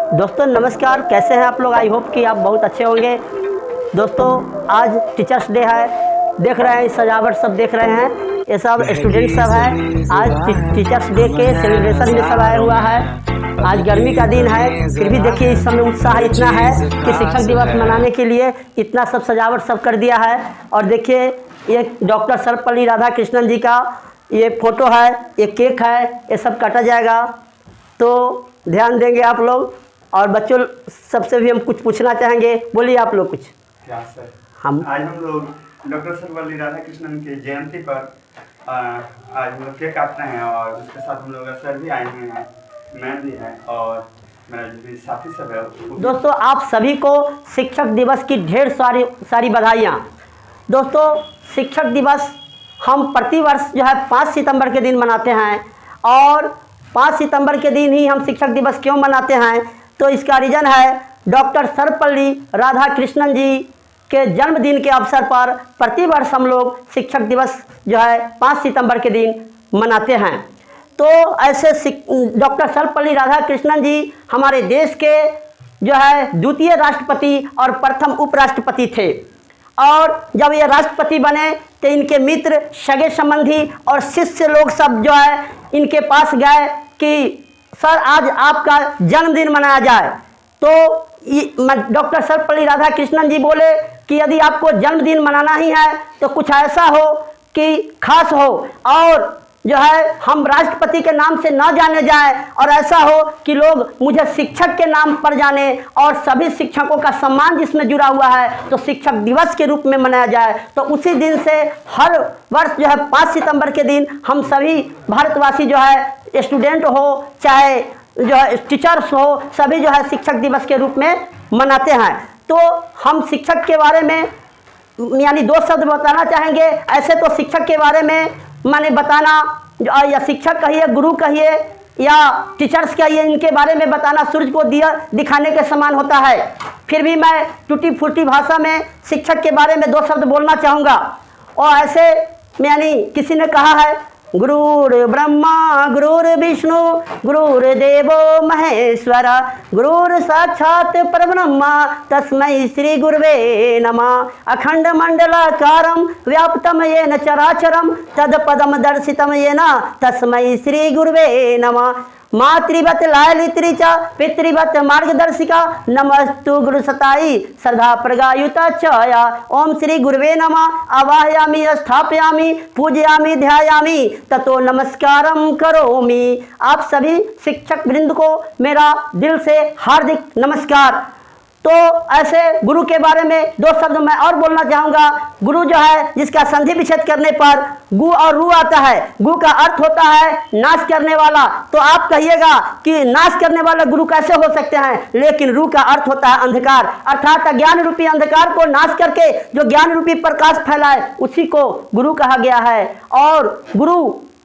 दोस्तों नमस्कार, कैसे हैं आप लोग। आई होप कि आप बहुत अच्छे होंगे। दोस्तों आज टीचर्स डे है, देख रहे हैं सजावट सब देख रहे हैं, ये सब स्टूडेंट सब है। आज टीचर्स डे के सेलिब्रेशन में सब आया हुआ है। आज गर्मी का दिन है, फिर भी देखिए इस समय उत्साह इतना है कि शिक्षक दिवस मनाने के लिए इतना सब सजावट सब कर दिया है। और देखिए ये डॉक्टर सर्वपल्ली राधाकृष्णन जी का ये फोटो है, ये केक है, ये सब काटा जाएगा, तो ध्यान देंगे आप लोग। और बच्चों सबसे भी हम कुछ पूछना चाहेंगे, बोलिए आप लोग कुछ। क्या सर, आज हम लोग डॉक्टर सर्वपल्ली राधाकृष्णन की जयंती पर आज हम लोग केक काटते हैं और उसके साथ हम लोग सर भी आए हुए हैं, मैम भी हैं और मेरा जो भी साथी सब है। दोस्तों आप सभी को शिक्षक दिवस की ढेर सारी बधाइयाँ। दोस्तों शिक्षक दिवस हम प्रतिवर्ष जो है 5 सितंबर के दिन मनाते हैं। और 5 सितंबर के दिन ही हम शिक्षक दिवस क्यों मनाते हैं, तो इसका रीज़न है डॉक्टर सर्वपल्ली राधाकृष्णन जी के जन्मदिन के अवसर पर प्रतिवर्ष हम लोग शिक्षक दिवस जो है 5 सितंबर के दिन मनाते हैं। तो ऐसे डॉक्टर सर्वपल्ली राधाकृष्णन जी हमारे देश के जो है द्वितीय राष्ट्रपति और प्रथम उपराष्ट्रपति थे। और जब ये राष्ट्रपति बने तो इनके मित्र, सगे संबंधी और शिष्य लोग सब जो है इनके पास गए कि सर आज आपका जन्मदिन मनाया जाए। तो डॉक्टर सर्वपल्ली राधाकृष्णन जी बोले कि यदि आपको जन्मदिन मनाना ही है तो कुछ ऐसा हो कि खास हो और जो है हम राष्ट्रपति के नाम से न जाने जाए, और ऐसा हो कि लोग मुझे शिक्षक के नाम पर जाने और सभी शिक्षकों का सम्मान जिसमें जुड़ा हुआ है तो शिक्षक दिवस के रूप में मनाया जाए। तो उसी दिन से हर वर्ष जो है 5 सितंबर के दिन हम सभी भारतवासी जो है स्टूडेंट हो चाहे जो है टीचर्स हो, सभी जो है शिक्षक दिवस के रूप में मनाते हैं। तो हम शिक्षक के बारे में यानी 2 शब्द बताना चाहेंगे। ऐसे तो शिक्षक के बारे में माने बताना, या शिक्षक कहिए, गुरु कहिए या टीचर्स कहिए, इनके बारे में बताना सूरज को दिखाने के समान होता है। फिर भी मैं टूटी फूटी भाषा में शिक्षक के बारे में 2 शब्द बोलना चाहूँगा। और ऐसे यानी किसी ने कहा है, गुरुर् ब्रह्मा गुरुर्विष्णु गुरुर्देवो महेश्वर गुरुर् साक्षात् परब्रह्म तस्मै श्री गुरुवे नमः। अखंड मंडलाकारं व्याप्तं येन चराचरं तत्पदं दर्शितं येन तस्मै श्री गुरुवे नमः। मातृवत लालित्री च पितृवत मार्गदर्शिका नमस्तु गुरुसताई सदा प्रगायुता छाया। ओम श्री गुरुवे नमः। आवाहयामि स्थापयामि पूजयामि ध्यायामि ततो नमस्कारं करोमि। आप सभी शिक्षक वृंद को मेरा दिल से हार्दिक नमस्कार। तो ऐसे गुरु के बारे में 2 शब्द मैं और बोलना चाहूँगा। गुरु जो है जिसका संधि विच्छेद करने पर गु और रू आता है। गु का अर्थ होता है नाश करने वाला। तो आप कहिएगा कि नाश करने वाला गुरु कैसे हो सकते हैं, लेकिन रू का अर्थ होता है अंधकार, अर्थात अज्ञान रूपी अंधकार को नाश करके जो ज्ञान रूपी प्रकाश फैलाए उसी को गुरु कहा गया है। और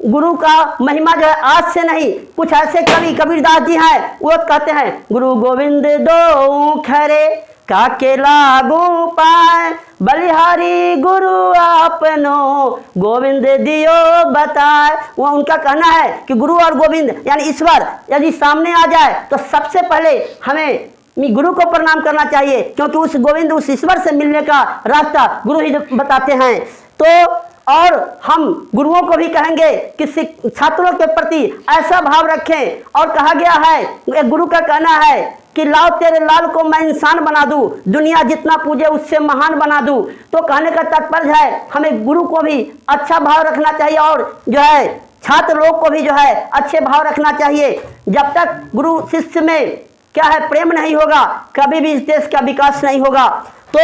गुरु का महिमा जो है आज से नहीं, कुछ ऐसे कवि कबीरदास जी हैं, वो कहते हैं गुरु गोविंद दो खरे काके लागू पाए बलिहारी गुरु आपनो गोविंद दियो बताए। वो उनका कहना है कि गुरु और गोविंद यानी ईश्वर यदि सामने आ जाए तो सबसे पहले हमें गुरु को प्रणाम करना चाहिए, क्योंकि उस गोविंद उस ईश्वर से मिलने का रास्ता गुरु ही बताते हैं। तो और हम गुरुओं को भी कहेंगे कि छात्रों के प्रति ऐसा भाव रखें। और कहा गया है, गुरु का कहना है कि लाओ तेरे लाल को मैं इंसान बना दूं, दुनिया जितना पूजे उससे महान बना दूं। तो कहने का तात्पर्य है हमें गुरु को भी अच्छा भाव रखना चाहिए और जो है छात्र लोग को भी जो है अच्छे भाव रखना चाहिए। जब तक गुरु शिष्य में क्या है प्रेम नहीं होगा, कभी भी इस देश का विकास नहीं होगा। तो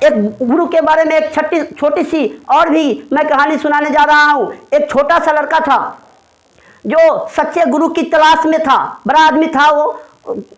एक गुरु के बारे में एक छोटी सी और भी मैं कहानी सुनाने जा रहा हूँ। एक छोटा सा लड़का था जो सच्चे गुरु की तलाश में था। बड़ा आदमी था वो,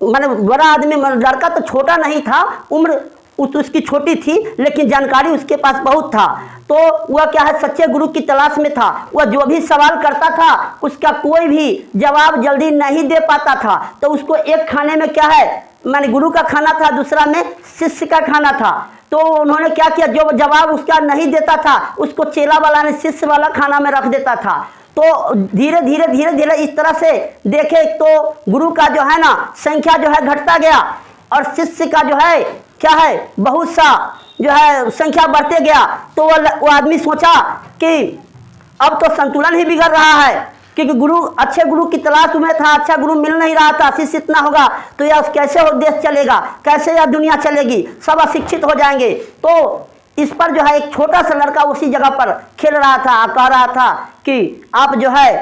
मैंने बड़ा आदमी, लड़का तो छोटा नहीं था, उम्र उसकी छोटी थी लेकिन जानकारी उसके पास बहुत था। तो वह क्या है सच्चे गुरु की तलाश में था। वह जो भी सवाल करता था उसका कोई भी जवाब जल्दी नहीं दे पाता था। तो उसको एक खाने में क्या है माने गुरु का खाना था, दूसरा में शिष्य का खाना था। तो उन्होंने क्या किया, जो जवाब उसका नहीं देता था उसको चेला वाला ने शिष्य वाला खाना में रख देता था। तो धीरे धीरे धीरे धीरे इस तरह से देखे तो गुरु का जो है ना संख्या जो है घटता गया और शिष्य का जो है क्या है बहुत सा जो है संख्या बढ़ते गया। तो वो आदमी सोचा कि अब तो संतुलन ही बिगड़ रहा है, क्योंकि गुरु अच्छे गुरु की तलाश में था, अच्छा गुरु मिल नहीं रहा था, शिष्य इतना होगा तो यह कैसे हो देश चलेगा, कैसे यह दुनिया चलेगी, सब अशिक्षित हो जाएंगे। तो इस पर जो है एक छोटा सा लड़का उसी जगह पर खेल रहा था, कह रहा था कि आप जो है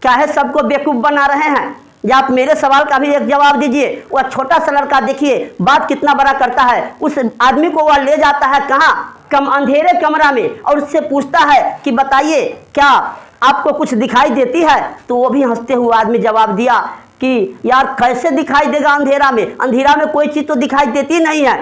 क्या है सबको बेवकूफ़ बना रहे हैं, या आप मेरे सवाल का भी एक जवाब दीजिए। वह छोटा सा लड़का देखिए बात कितना बड़ा करता है, उस आदमी को वह ले जाता है कहाँ, अंधेरे कमरा में, और उससे पूछता है कि बताइए क्या आपको कुछ दिखाई देती है। तो वो भी हंसते हुए आदमी जवाब दिया कि यार कैसे दिखाई देगा अंधेरा में, अंधेरा में कोई चीज़ तो दिखाई देती नहीं है।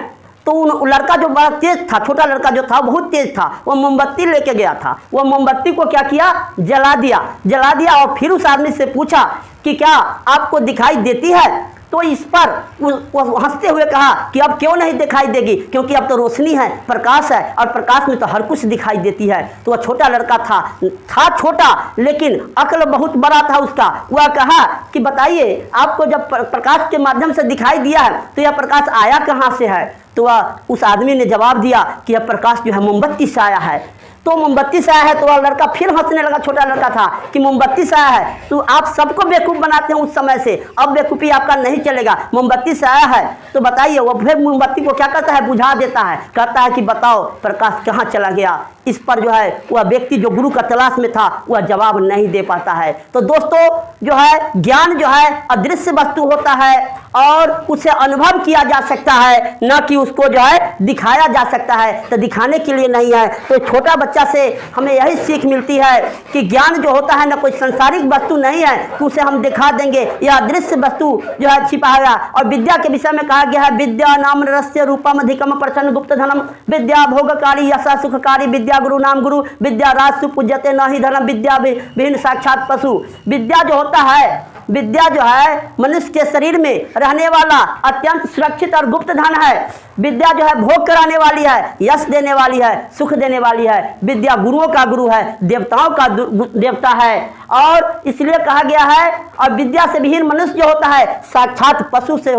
तो उन लड़का जो बड़ा तेज था, छोटा लड़का जो था बहुत तेज था, वो मोमबत्ती लेके गया था। वो मोमबत्ती को क्या किया, जला दिया और फिर उस आदमी से पूछा कि क्या आपको दिखाई देती है। तो इस पर वो हंसते हुए कहा कि अब क्यों नहीं दिखाई देगी, क्योंकि अब तो रोशनी है, प्रकाश है, और प्रकाश में तो हर कुछ दिखाई देती है। तो वह छोटा लड़का था छोटा लेकिन अक्ल बहुत बड़ा था उसका। वह कहा कि बताइए आपको जब प्रकाश के माध्यम से दिखाई दिया है तो यह प्रकाश आया कहाँ से है। तो वह उस आदमी ने जवाब दिया कि यह प्रकाश जो है मोमबत्ती से आया है। तो मोमबत्ती से आया है। तो वह लड़का फिर हंसने लगा, छोटा लड़का था, कि मोमबत्ती से आया है, तो आप सबको बेवकूफ़ बनाते हैं उस समय से, अब बेवकूफ़ी आपका नहीं चलेगा, मोमबत्ती से आया है। तो बताइए, वो फिर मोमबत्ती को क्या करता है, बुझा देता है, कहता है कि बताओ प्रकाश कहाँ चला गया। इस पर जो है वह व्यक्ति जो गुरु का तलाश में था वह जवाब नहीं दे पाता है। तो दोस्तों जो है ज्ञान जो है अदृश्य वस्तु होता है और उसे अनुभव किया जा सकता है, न कि उसको जो है दिखाया जा सकता है। तो दिखाने के लिए नहीं है। तो छोटा बच्चा से हमें यही सीख मिलती है कि ज्ञान जो होता है न कोई संसारिक वस्तु नहीं है कि उसे हम दिखा देंगे, यह अदृश्य वस्तु जो है छिपा गया। और विद्या के विषय में कहा गया है, विद्या नाम रहस्य रूपम अधिकम प्रसन्न गुप्त धनम, विद्या भोगकारी यशा सुखकारी, विद्या गुरु नाम गुरु, विद्या राज सुपूज्यते न ही धनम, विद्या विहीन साक्षात पशु। विद्या जो होता है, विद्या जो है मनुष्य के शरीर में रहने वाला अत्यंत सुरक्षित और गुप्त धन है। विद्या जो है भोग कराने वाली है, यश देने वाली है, सुख देने वाली है। विद्या गुरुओं का गुरु है, देवताओं का देवता है, और इसलिए कहा गया है। और विद्या से विहीन मनुष्य जो होता है साक्षात पशु से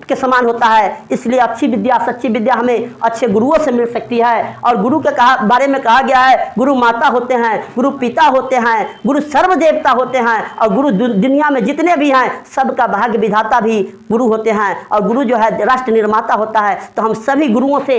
के समान होता है। इसलिए अच्छी विद्या, सच्ची विद्या हमें अच्छे गुरुओं से मिल सकती है। और गुरु के बारे में कहा गया है, गुरु माता होते हैं, गुरु पिता होते हैं, गुरु सर्व देवता होते हैं, और गुरु दुनिया में जितने भी हैं सबका भाग्य विधाता भी गुरु होते हैं। और गुरु जो है राष्ट्र निर्माता होता है। तो हम सभी गुरुओं से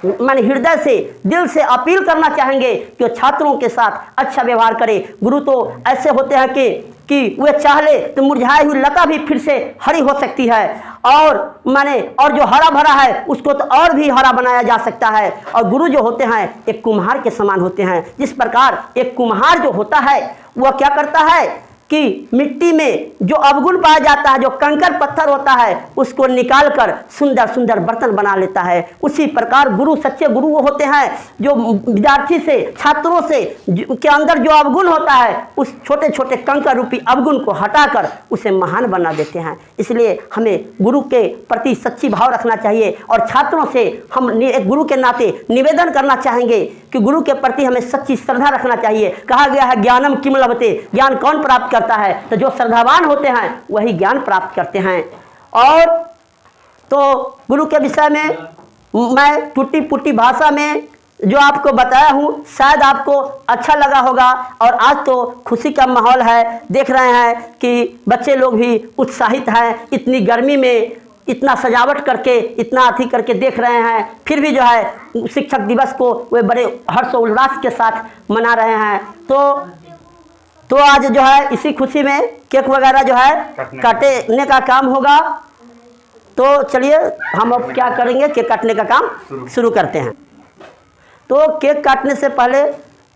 मन हृदय से, दिल से अपील करना चाहेंगे कि छात्रों के साथ अच्छा व्यवहार करें। गुरु तो ऐसे होते हैं कि वे चाह ले तो मुरझाई हुई लता भी फिर से हरी हो सकती है, और जो हरा भरा है उसको तो और भी हरा बनाया जा सकता है। और गुरु जो होते हैं एक कुम्हार के समान होते हैं। जिस प्रकार एक कुम्हार जो होता है वह क्या करता है कि मिट्टी में जो अवगुण पाया जाता है, जो कंकर पत्थर होता है, उसको निकालकर सुंदर सुंदर बर्तन बना लेता है। उसी प्रकार गुरु, सच्चे गुरु वो होते हैं जो विद्यार्थी से, छात्रों से के अंदर जो अवगुण होता है उस छोटे छोटे कंकर रूपी अवगुण को हटाकर उसे महान बना देते हैं। इसलिए हमें गुरु के प्रति सच्ची भाव रखना चाहिए। और छात्रों से हम एक गुरु के नाते निवेदन करना चाहेंगे कि गुरु के प्रति हमें सच्ची श्रद्धा रखना चाहिए। कहा गया है ज्ञानम किम लभते, ज्ञान कौन प्राप्त करता है, तो जो श्रद्धावान होते हैं वही ज्ञान प्राप्त करते हैं। और तो गुरु के विषय में मैं टूटी फूटी भाषा में जो आपको बताया हूँ शायद आपको अच्छा लगा होगा। और आज तो खुशी का माहौल है, देख रहे हैं कि बच्चे लोग भी उत्साहित हैं, इतनी गर्मी में इतना सजावट करके, इतना अथी करके देख रहे हैं, फिर भी जो है शिक्षक दिवस को वे बड़े हर्षोल्लास के साथ मना रहे हैं। तो आज जो है इसी खुशी में केक वगैरह जो है काटने का काम होगा। तो चलिए हम अब क्या करेंगे, केक काटने का काम शुरू करते हैं। तो केक काटने से पहले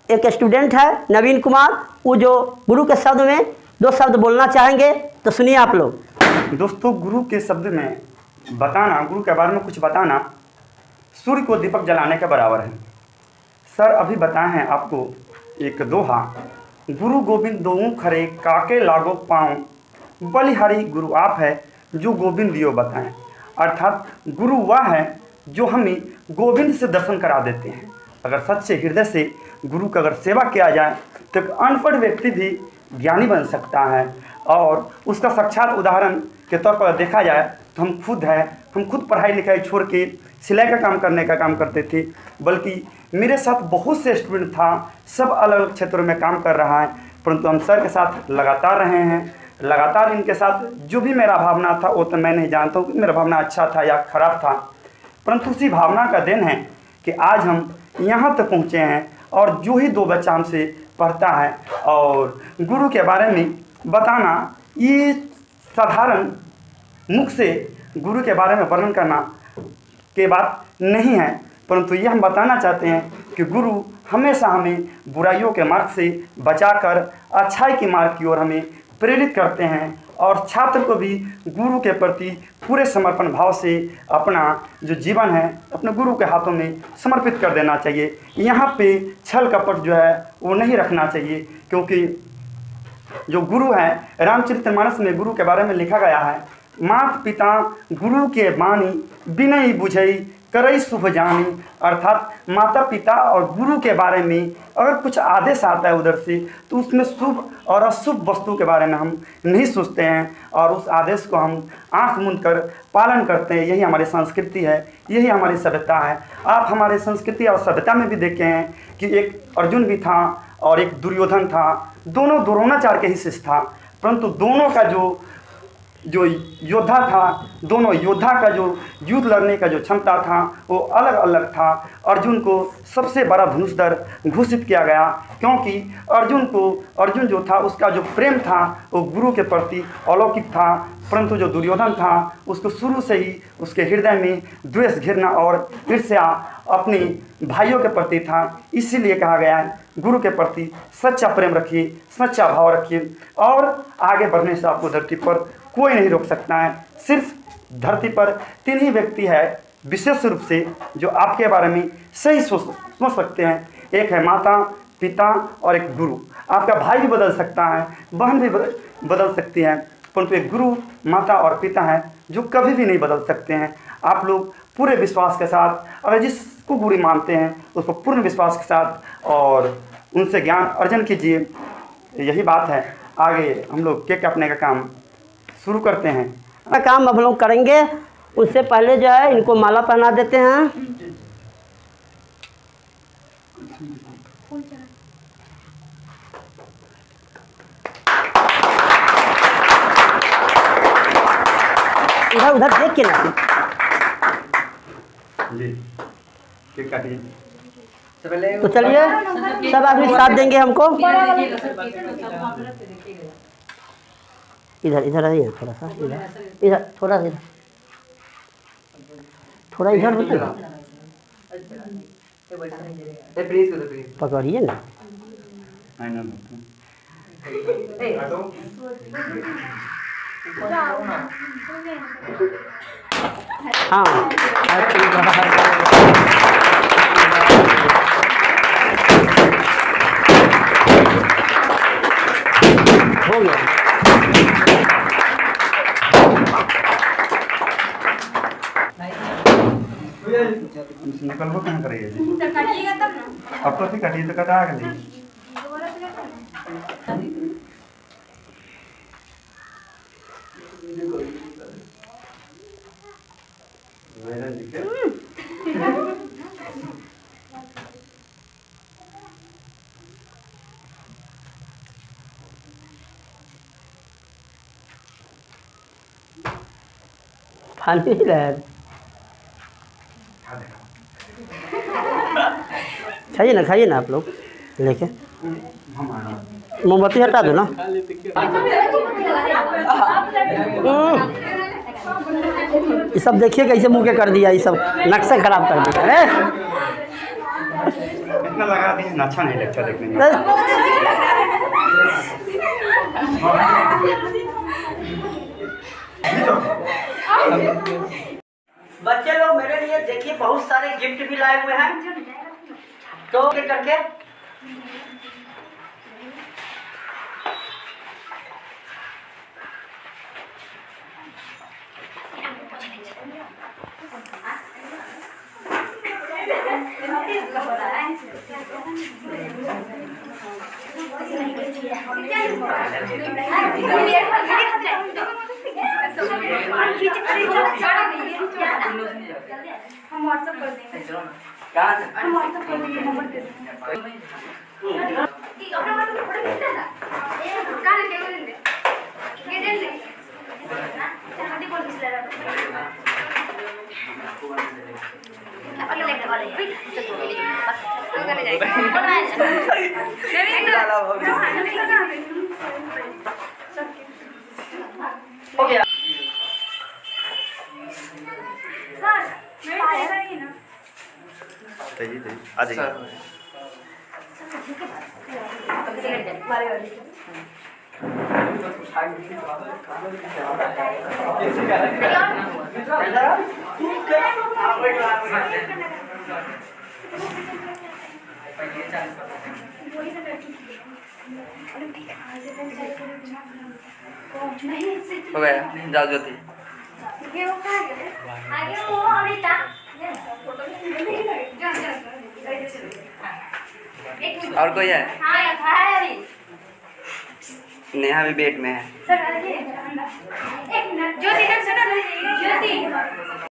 एक स्टूडेंट है नवीन कुमार, वो जो गुरु के शब्द में 2 शब्द बोलना चाहेंगे, तो सुनिए आप लोग। दोस्तों, गुरु के शब्द में बताना, गुरु के बारे में कुछ बताना सूर्य को दीपक जलाने के बराबर है। सर अभी बताए हैं आपको एक दोहा, गुरु गोविंद दोऊ खरे काके लागो पाऊँ, बलिहारी गुरु आप है जो गोविंद दियो बताएं। अर्थात गुरु वह है जो हमें गोविंद से दर्शन करा देते हैं। अगर सच्चे हृदय से गुरु का अगर सेवा किया जाए तो अनपढ़ व्यक्ति भी ज्ञानी बन सकता है। और उसका साक्षात उदाहरण के तौर पर देखा जाए तो हम खुद पढ़ाई लिखाई छोड़ के सिलाई का काम करने का काम करते थे, बल्कि मेरे साथ बहुत से स्टूडेंट था, सब अलग अलग क्षेत्रों में काम कर रहा है, परंतु हम सर के साथ लगातार रहे हैं। लगातार इनके साथ जो भी मेरा भावना था वो तो मैं नहीं जानता हूँ कि मेरा भावना अच्छा था या खराब था, परंतु उसी भावना का देन है कि आज हम यहाँ तक पहुँचे हैं। और जो ही 2 बच्चा हमसे पढ़ता है और गुरु के बारे में बताना, ये साधारण मुख से गुरु के बारे में वर्णन करना के बात नहीं है, परंतु यह हम बताना चाहते हैं कि गुरु हमेशा हमें बुराइयों के मार्ग से बचाकर अच्छाई के मार्ग की ओर हमें प्रेरित करते हैं। और छात्र को भी गुरु के प्रति पूरे समर्पण भाव से अपना जो जीवन है अपने गुरु के हाथों में समर्पित कर देना चाहिए। यहाँ पे छल कपट जो है वो नहीं रखना चाहिए, क्योंकि जो गुरु है, रामचरितमानस में गुरु के बारे में लिखा गया है, मात पिता गुरु के बानी बिनई बुझई करई शुभ जानी। अर्थात माता पिता और गुरु के बारे में अगर कुछ आदेश आता है उधर से, तो उसमें शुभ और अशुभ वस्तु के बारे में हम नहीं सोचते हैं और उस आदेश को हम आंख मूंद कर पालन करते हैं। यही हमारी संस्कृति है, यही हमारी सभ्यता है। आप हमारे संस्कृति और सभ्यता में भी देखे हैं कि एक अर्जुन भी था और एक दुर्योधन था, दोनों द्रोणाचार्य के ही शिष्य था, परंतु दोनों का जो योद्धा था, दोनों योद्धा का जो युद्ध लड़ने का जो क्षमता था वो अलग अलग था। अर्जुन को सबसे बड़ा धनुषधर घोषित किया गया, क्योंकि अर्जुन जो था उसका जो प्रेम था वो गुरु के प्रति अलौकिक था, परंतु जो दुर्योधन था उसको शुरू से ही उसके हृदय में द्वेष, घृणा और ईर्ष्या अपने भाइयों के प्रति था। इसीलिए कहा गया है गुरु के प्रति सच्चा प्रेम रखिए, सच्चा भाव रखिए और आगे बढ़ने से आपको धरती पर कोई नहीं रोक सकता है। सिर्फ धरती पर 3 ही व्यक्ति है विशेष रूप से जो आपके बारे में सही सोच सकते हैं। एक है माता पिता और एक गुरु। आपका भाई भी बदल सकता है, बहन भी बदल सकती है, परंतु एक गुरु, माता और पिता हैं जो कभी भी नहीं बदल सकते हैं। आप लोग पूरे विश्वास के साथ अगर जिसको गुरु मानते हैं उसको पूर्ण विश्वास के साथ और उनसे ज्ञान अर्जन कीजिए। यही बात है। आगे हम लोग केक काटने का काम शुरू करते हैं। काम हम लोग करेंगे, उससे पहले जो है इनको माला पहना देते हैं। इधर उधर देख के ना जी, केक काटिए। तो चलिए सब आदमी साथ देंगे हमको। इधर इधर आइए, थोड़ा सा इधर थोड़ा इधर पकड़िए ना। हाँ हो गया। निकलबो कहाँ करिए जी? काटिएगा तब ना। अब तो काटिए तो कटा गई। फालतू ही रहा है। खाइए ना आप लोग लेके। मोमबत्ती हटा दो ना। ये सब देखिए कैसे मुँह के कर दिया, ये सब नक्शा खराब कर दिया। अरे इतना लगा दिए, अच्छा नहीं लगता देखने में। बच्चे लोग मेरे लिए देखिए बहुत सारे गिफ्ट भी लाए हुए हैं, तो करके हम व्हाट्सएप कर देंगे। हम व्हाट्सएप कर देंगे, नंबर दे देंगे। अपना मतलब थोड़ा कितना था? कहाँ लेके बोलेंगे? ये दे ले। जल्दी बोल किस ले रहा है? अपने लेके वाले। बस करने जाएगा। हो गया। सर, मेरे पास नहीं ना। आ जाइए। हो गया, जाओ ज्योति। आगे वो अनीता और कोई है? हाँ है अभी। नेहा भी बेट में है। सर एक मिनट ज्योति, ज्योति